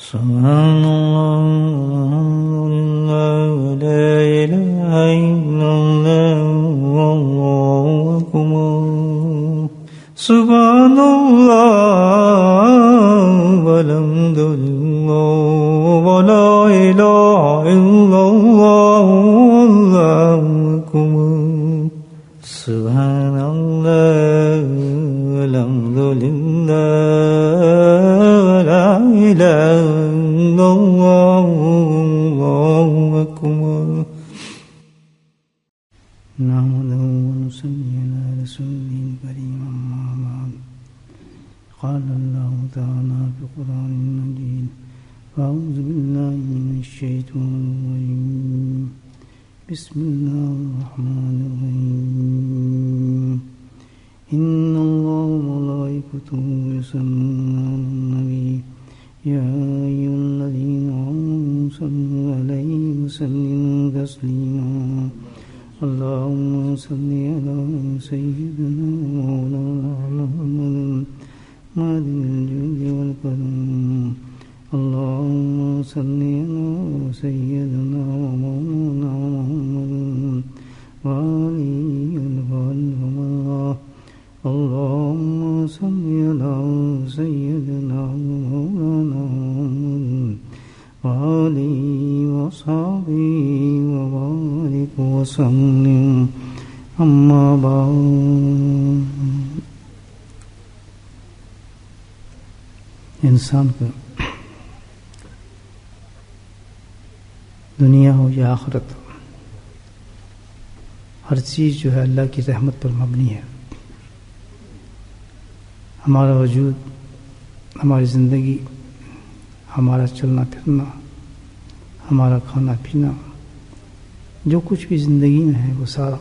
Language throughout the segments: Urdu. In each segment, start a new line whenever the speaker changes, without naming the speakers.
سبحان الله لا إله إلا الله والله أكبر سبحان الله والحمد لله ولا إله إلا الله والله أكبر سبحان الله والحمد لله ولا إله إلا الله والله أكبر نحمده ونصلي على رسوله الكريم أما بعد قال الله تعالى في القرآن المجيد أعوذ بالله من الشيطان الرجيم بسم الله الرحمن الرحيم إن الله وملائكته يصلون على النبي يا أيها الذين آمنوا صلوا عليه وسلموا تسليما اللهم صل على سيدنا ومولانا محمد معدن الجود والكرم اللهم صل على سيدنا ومولانا محمد وآله وصحبه اللهم صل على سيدنا ومولانا محمد وآله وصحبه وبارك وسلم أما بعد انسان کو دنیا ہو یا آخرت ہر چیز جو ہے اللہ کی رحمت پر مبنی ہے. ہمارا وجود، ہماری زندگی، ہمارا چلنا پھرنا، ہمارا کھانا پینا، جو کچھ بھی زندگی میں ہے وہ سارا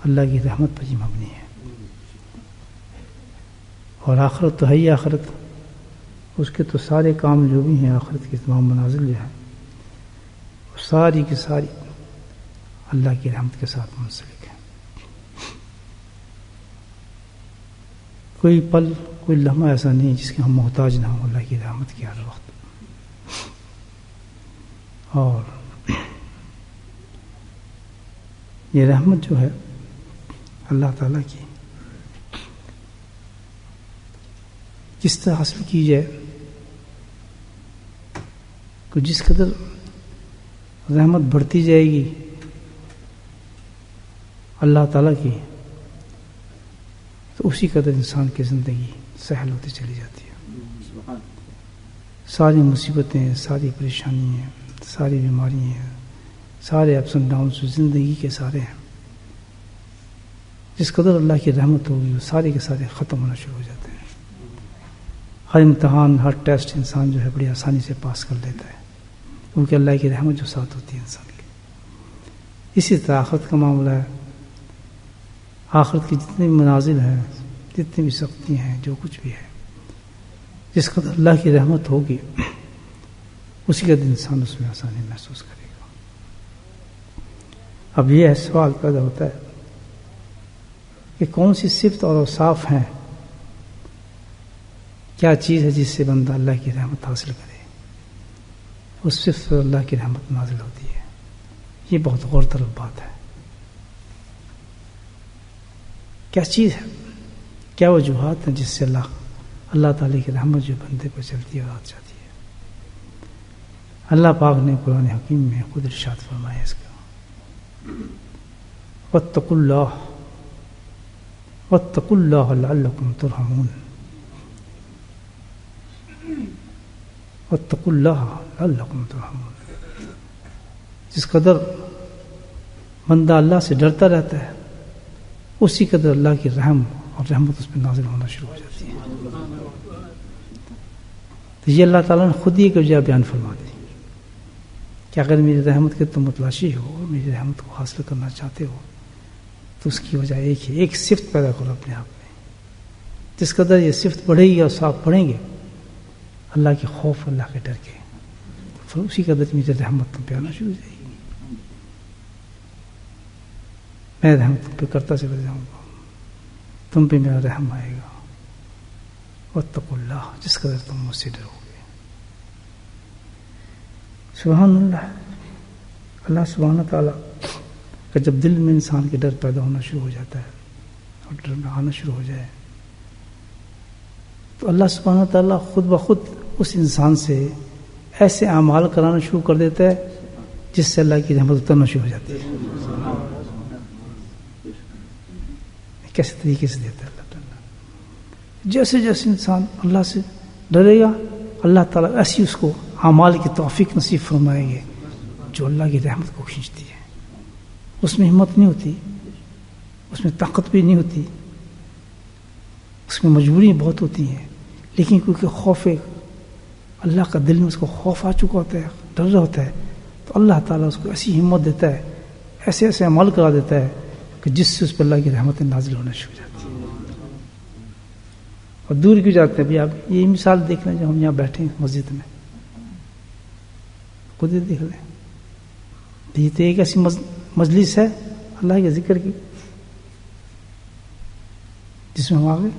اللہ کی رحمت پر ہی مبنی ہے. اور آخرت تو ہے ہی آخرت، اس کے تو سارے کام جو بھی ہیں آخرت کے تمام منازل جو ہیں وہ ساری کی ساری اللہ کی رحمت کے ساتھ منسلک ہے. کوئی پل، کوئی لمحہ ایسا نہیں جس کے ہم محتاج نہ ہوں اللہ کی رحمت کی ہر وقت. اور یہ رحمت جو ہے اللہ تعالیٰ کی کس طرح حاصل کی جائے، کہ جس قدر رحمت بڑھتی جائے گی اللہ تعالیٰ کی، تو اسی قدر انسان کی زندگی سہل ہوتی چلی جاتی ہے. ساری مصیبتیں، ساری پریشانیاں، ساری بیماریاں ہیں، سارے اپس اینڈ ڈاؤنس زندگی کے سارے ہیں، جس قدر اللہ کی رحمت ہوگی وہ سارے کے سارے ختم ہونا شروع ہو جاتے ہیں. ہر امتحان، ہر ٹیسٹ انسان جو ہے بڑی آسانی سے پاس کر لیتا ہے، کیونکہ اللہ کی رحمت جو ساتھ ہوتی ہے انسان کی. اسی طرح آخرت کا معاملہ ہے. آخرت کی جتنے بھی منازل ہیں، جتنی بھی سختی ہیں، جو کچھ بھی ہے، جس قدر اللہ کی رحمت ہوگی اسی قدر انسان اس میں آسانی محسوس کرے گا. اب یہ سوال پیدا ہوتا ہے کہ کون سی صفت اور اوصاف ہیں، کیا چیز ہے جس سے بندہ اللہ کی رحمت حاصل کرے، اس صفت پر اللہ کی رحمت نازل ہوتی ہے. یہ بہت غور طلب بات ہے. کیا چیز ہے، کیا وجوہات ہیں جس سے اللہ تعالیٰ کی رحمت جو بندے پر چلتی ہے اور آت جاتی ہے. اللہ پاک نے قرآن حکیم میں خود ارشاد فرمایا اس کا، واتقوا اللہ لعلکم ترحمون. واتقوا اللہ لعلکم ترحمون. جس قدر بندہ اللہ سے ڈرتا رہتا ہے اسی قدر اللہ کی رحم اور رحمت اس پہ نازل ہونا شروع ہو جاتی ہے. تو یہ اللہ تعالیٰ نے خود ہی ایک وجہ بیان فرما دی کہ اگر میری رحمت کے تم متلاشی ہو، میری رحمت کو حاصل کرنا چاہتے ہو، تو اس کی وجہ ایک ہی، ایک صفت پیدا کرو اپنے آپ میں. جس قدر یہ صفت بڑھے گی اور صاف پڑھیں گے اللہ کے خوف، اللہ کے ڈر کے، پھر اسی قدر میری رحمت تم پہ آنا شروع ہو جائے گی. میں رحم تم پہ کرتا چلا جاؤں گا، تم پہ میرا رحم آئے گا. واتقوا اللہ، جس قدر تم مجھ سے ڈرو گے. سبحان اللہ. اللہ سبحانہ تعالیٰ کا جب دل میں انسان کے ڈر پیدا ہونا شروع ہو جاتا ہے اور ڈر آنا شروع ہو جائے تو اللہ سبحانہ تعالیٰ خود بخود اس انسان سے ایسے اعمال کرانا شروع کر دیتا ہے جس سے اللہ کی رحمت اترنا شروع ہو جاتی ہے. کیسے طریقے سے دیتا ہے اللہ تعالیٰ. جیسے جیسے انسان اللہ سے ڈرے گا اللہ تعالیٰ ایسی اس کو اعمال کی توفیق نصیب فرمائیں گے جو اللہ کی رحمت کو کھینچتی ہے. اس میں ہمت نہیں ہوتی, اس میں طاقت بھی نہیں ہوتی, اس میں مجبوریاں بہت ہوتی ہیں, لیکن کیونکہ خوف اللہ کا دل میں اس کو خوف آ چکا ہوتا ہے, ڈر ہوتا ہے, تو اللہ تعالیٰ اس کو ایسی ہمت دیتا ہے, ایسے ایسے عمل کرا دیتا ہے کہ جس سے اس پر اللہ کی رحمتیں نازل ہونا شروع ہو جاتی ہیں. اور دور کیوں جاتے ہیں بھائی؟ آپ یہ مثال دیکھ لیں, جو ہم یہاں بیٹھے ہیں مسجد میں, خود ہی دیکھ لیں. یہ تو ایک ایسی مجلس ہے اللہ کے ذکر کی جس میں ہم آ گئے.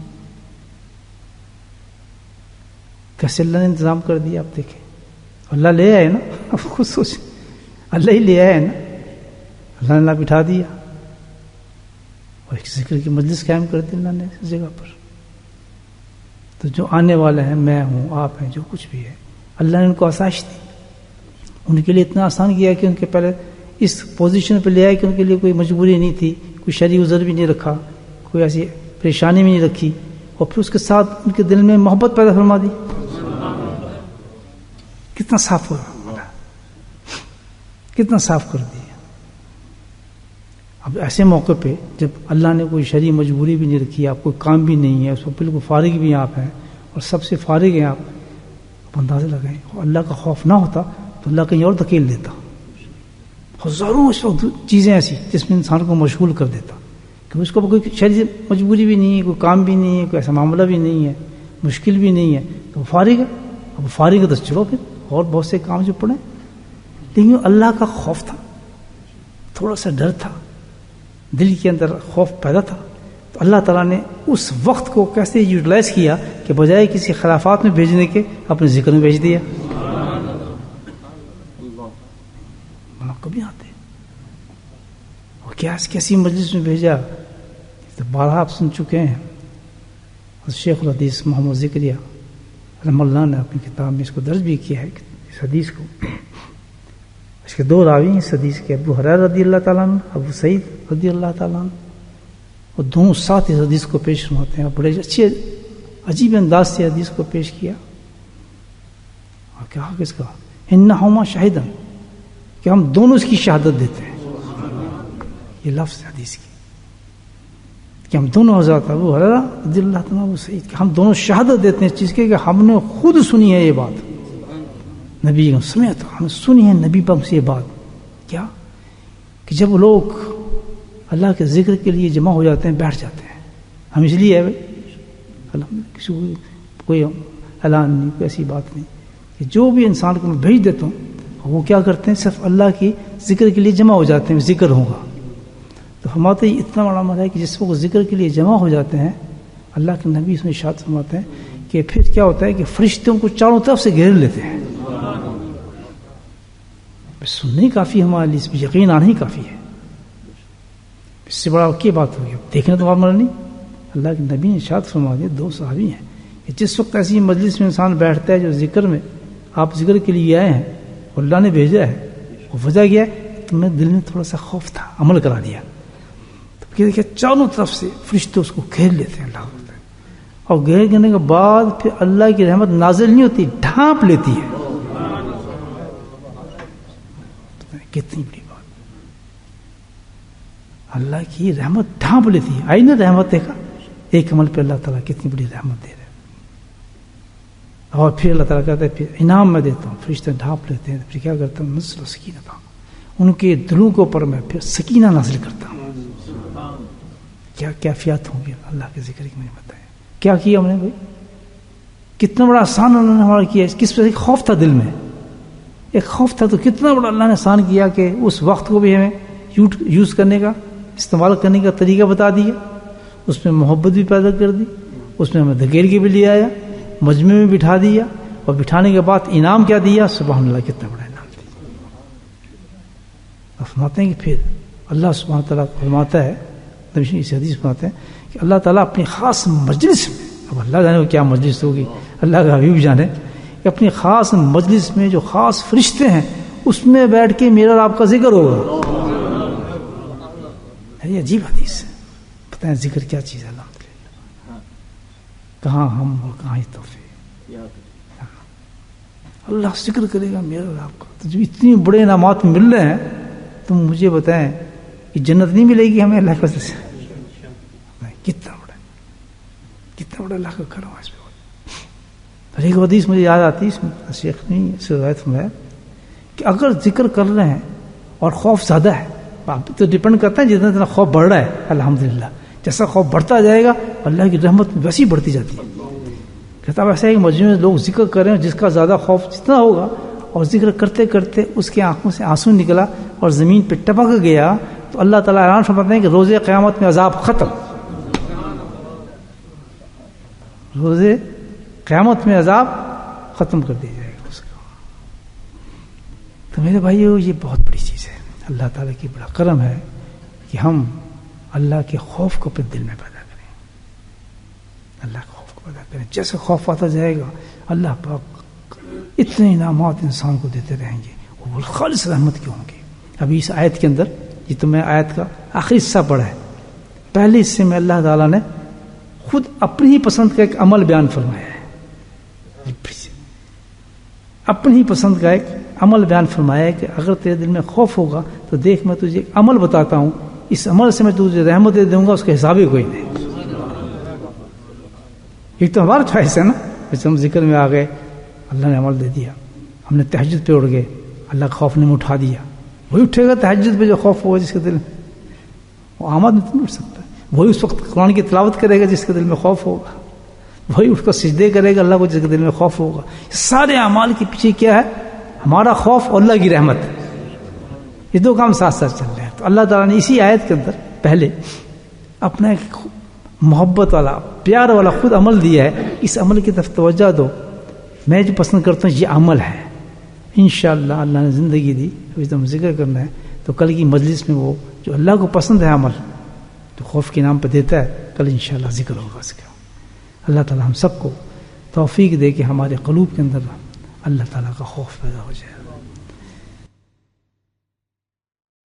کیسے اللہ نے انتظام کر دیا آپ دیکھیں. اللہ لے آئے نا, آپ خود سوچیں, اللہ ہی لے آئے نا, اللہ نے بٹھا دیا اور ایک ذکر کی مجلس قائم کر دی اللہ نے اس جگہ پر. تو جو آنے والے ہیں, میں ہوں, آپ ہیں, جو کچھ بھی ہے, اللہ نے ان کو آسائش دی, ان کے لیے اتنا آسان کیا کہ ان کے پہلے اس پوزیشن پہ لے آئے کہ ان کے لیے کوئی مجبوری نہیں تھی, کوئی شرعی عذر بھی نہیں رکھا, کوئی ایسی پریشانی بھی نہیں رکھی, اور پھر اس کے ساتھ ان کے دل میں محبت پیدا فرما دی. کتنا صاف ہو رہا, کتنا صاف کر دیا. اب ایسے موقع پہ جب اللہ نے کوئی شرعی مجبوری بھی نہیں رکھی, آپ کوئی کام بھی نہیں ہے, اس کو بالکل فارغ بھی آپ ہیں اور سب سے فارغ ہیں آپ اندازے لگائیں, اللہ کا خوف نہ ہوتا تو اللہ کہیں اور دھکیل دیتا. ہزاروں چیزیں ایسی جس میں انسان کو مشغول کر دیتا کہ اس کو کوئی شرعی مجبوری بھی نہیں ہے, کوئی کام بھی نہیں ہے, کوئی ایسا معاملہ بھی نہیں ہے, مشکل بھی نہیں ہے, تو وہ فارغ ہے. اب فارغ ہے تو چلو پھر اور بہت سے کام جو پڑیں. لیکن اللہ کا خوف تھا, تھوڑا سا ڈر تھا, دل کے اندر خوف پیدا تھا, تو اللہ تعالیٰ نے اس وقت کو کیسے یوٹیلائز کیا کہ بجائے کسی خلافات میں بھیجنے کے اپنے ذکر میں بھیج دیا. کبھی آتے اور کیسی مجلس میں بھیجا تو بارہا آپ سن چکے ہیں. شیخ الحدیث محمد ذکریہ رحمہ اللہ نے اپنی کتاب میں اس کو درج بھی کیا ہے, اس حدیث کو. اس کے دو راوی ہیں اس حدیث کے, ابو ہریرہ رضی اللہ تعالیٰ عنہ, ابو سعید رضی اللہ تعالیٰ عنہ, اور دونوں ساتھ اس حدیث کو پیش فرماتے ہیں. بڑے اچھے عجیب انداز سے حدیث کو پیش کیا اور کہا کس کا, انہما شاہدن, کہ ہم دونوں اس کی شہادت دیتے ہیں. یہ لفظ حدیث کی کہ ہم دونوں حضرات ابو ہریرہ رضی اللہ تعالیٰ ابو سعید کہ ہم دونوں شہادت دیتے ہیں اس چیز کے کہ ہم نے خود سنی ہے یہ بات, نبی سمیت, ہم نے سنی ہے نبی پاک سے یہ بات. کیا کہ جب لوگ اللہ کے ذکر کے لیے جمع ہو جاتے ہیں, بیٹھ جاتے ہیں, ہم اس لیے ہے کسی کو کوئی اعلان نہیں, کوئی ایسی بات نہیں, کہ جو بھی انسان کو میں بھیج دیتا ہوں وہ کیا کرتے ہیں, صرف اللہ کی ذکر کے لیے جمع ہو جاتے ہیں, ذکر ہوگا. تو فرماتے ہیں اتنا بڑا عمل ہے کہ جس وقت ذکر کے لیے جمع ہو جاتے ہیں, اللہ کے نبی اس میں ارشاد فرماتے ہیں کہ پھر کیا ہوتا ہے کہ فرشتوں کو چاروں طرف سے گھیر لیتے ہیں. سننا ہی کافی ہمارے لیے, اس پہ یقین آنا ہی کافی ہے. اس سے بڑا کیا بات ہوگی, دیکھنا تو معاملہ نہیں. اللہ کے نبی نے ارشاد فرما دیا, دو صحابی ہیں کہ جس وقت ایسی مجلس میں انسان بیٹھتا ہے جو ذکر میں آپ ذکر کے لیے آئے ہیں اور اللہ نے بھیجا ہے, وہ وجہ کیا ہے, تو میں دل میں تھوڑا سا خوف تھا, عمل کرا دیا. تو کہ چاروں طرف سے فرشتے اس کو گھیر لیتے ہیں, اللہ ہوتا ہے, اور گھیر کرنے کے بعد پھر اللہ کی رحمت نازل نہیں ہوتی, ڈھانپ لیتی ہے. کتنی بڑی بات, اللہ کی رحمت ڈھانپ لیتی ہے. آئی نا رحمت, دیکھا ایک عمل پہ اللہ تعالیٰ کتنی بڑی رحمت دے رہے ہیں. اور پھر اللہ تعالیٰ کہتا ہے پھر انعام میں دیتا ہوں, فرشتے ڈھانپ لیتے ہیں. پھر کیا کرتا ہوں, نزل سکینہ, ان کے دلوں کے اوپر میں پھر سکینہ نازل کرتا ہوں. کیا کیفیات ہوں گی اللہ کے ذکر کی, مجھے بتائیں کیا کیا ہم نے بھائی, کتنا بڑا آسان اللہ نے ہمارا کیا. کس پہ خوف تھا دل میں, ایک خوف تھا, تو کتنا بڑا اللہ نے آسان کیا کہ اس وقت کو بھی ہمیں یوز کرنے کا, استعمال کرنے کا طریقہ بتا دیا. اس میں محبت بھی پیدا کر دی, اس میں ہمیں دھکیل کے بھی لے آیا, مجمع میں بٹھا دیا, اور بٹھانے کے بعد انعام کیا دیا. سبحان اللہ, کتنا بڑا انعام دیا. تو فرماتے ہیں کہ پھر اللہ سبحانہ تعالیٰ فرماتا ہے، نبی اس حدیث فرماتے ہیں کہ اللہ تعالیٰ اپنی خاص مجلس میں، اب اللہ جانے وہ کیا مجلس ہوگی، اللہ کا حبیب جانے، کہ اپنی خاص مجلس میں جو خاص فرشتے ہیں اس میں بیٹھ کے میرا اور آپ کا ذکر ہوگا. یہ عجیب حدیث ہے. پتہ ہے ذکر کیا چیز ہے؟ الحمدللہ کہاں ہم اور کہاں یہ توفیق. اللہ ذکر کرے گا میرا اور آپ کا. تو جب اتنے بڑے انعامات مل رہے ہیں تم مجھے بتائیں کہ جنت نہیں ملے گی ہمیں اللہ کی وجہ سے؟ کتنا بڑا اللہ کا کرم ہے اس پہ. اور ایک حدیث مجھے یاد آتی ہے، اس میں شیخ نے اس روایت میں کہ اگر ذکر کر رہے ہیں اور خوف زیادہ ہے، تو ڈپینڈ کرتا ہے جتنا اتنا خوف بڑھ رہا ہے الحمدللہ، جیسا خوف بڑھتا جائے گا اللہ کی رحمت ویسی بڑھتی جاتی ہے. کتاب ایسا ہے کہ مجموعے میں لوگ ذکر کر رہے ہیں، جس کا زیادہ خوف جتنا ہوگا اور ذکر کرتے کرتے اس کی آنکھوں سے آنسو نکلا اور زمین پہ ٹپک گیا تو اللہ تعالیٰ اعلان فرماتے ہیں کہ روز قیامت میں عذاب ختم. روز قیامت میں عذاب ختم کر دیا جائے گا اس کا. تو میرے بھائیو یہ بہت بڑی چیز ہے. اللہ تعالیٰ کی بڑا کرم ہے کہ ہم اللہ کے خوف کو اپنے دل میں پیدا کریں. اللہ کے خوف کو پیدا کریں. جیسے خوف آتا جائے گا اللہ پاک اتنے انعامات انسان کو دیتے رہیں گے، وہ خالص رحمت کے ہوں گے. ابھی اس آیت کے اندر یہ تو میں آیت کا آخری حصہ پڑھا ہے، پہلے حصے میں اللہ تعالیٰ نے خود اپنی ہی پسند کا ایک عمل بیان فرمایا ہے. اپنی ہی پسند کا ایک عمل بیان فرمایا ہے کہ اگر تیرے دل میں خوف ہوگا تو دیکھ میں تجھے ایک عمل بتاتا ہوں، اس عمل سے میں تجھے رحمت دے دوں گا، اس کا حساب ہی کوئی نہیں. ایک تو ہمارا چوائس ہے نا، جیسے ہم ذکر میں آ گئے اللہ نے عمل دے دیا، ہم نے تہجد پہ اٹھ گئے اللہ کا خوف نے اٹھا دیا. وہی اٹھے گا تہجد پہ جو خوف ہوگا جس کے دل میں، وہ آمد میں تو نہیں اٹھ سکتا. وہی اس وقت قرآن کی تلاوت کرے گا جس کے دل میں خوف ہوگا، وہی اٹھ کر سجدے کرے گا اللہ کو جس کے دل میں خوف ہوگا. سارے اعمال کے پیچھے کیا ہے؟ ہمارا خوف اور اللہ کی رحمت. یہ دو کام ساتھ ساتھ چل رہے ہیں. تو اللہ تعالیٰ نے اسی آیت کے اندر پہلے اپنا ایک محبت والا پیار والا خود عمل دیا ہے. اس عمل کی طرف توجہ دو. میں جو پسند کرتا ہوں یہ عمل ہے. انشاءاللہ اللہ نے زندگی دی، ابھی تو ہم ذکر کرنا ہے، تو کل کی مجلس میں وہ جو اللہ کو پسند ہے عمل جو خوف کے نام پہ دیتا ہے، کل انشاءاللہ ذکر ہوگا اس کا. اللہ تعالیٰ ہم سب کو توفیق دے کہ ہمارے قلوب کے اندر اللہ تعالیٰ کا خوف پیدا ہو جائے.